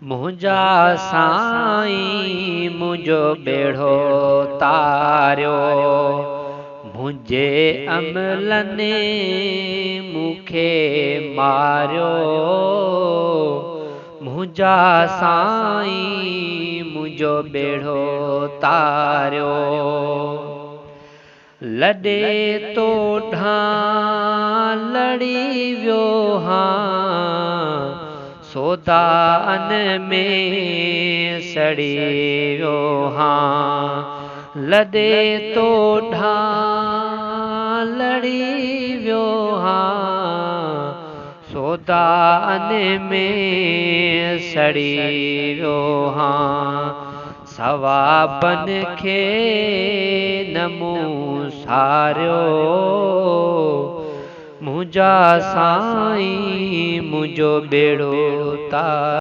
मुंहिंजा साईं मुंहिंजो बेड़ो तारियो, मुंहिंजे अमलनि मूंखे मारियो। मुंहिंजा साईं मुंहिंजो बेड़ो तारियो, लॾे तो ढां लड़ी वियो हां, सोदान में सड़ी वियो हां। लॾे तो ढां लड़ी वियो हां, सोदान में सड़ी वियो हां। सवाबन खे न मूं सारियो, मुंहिंजा साईं मुंहिंजो बेड़ो तारियो।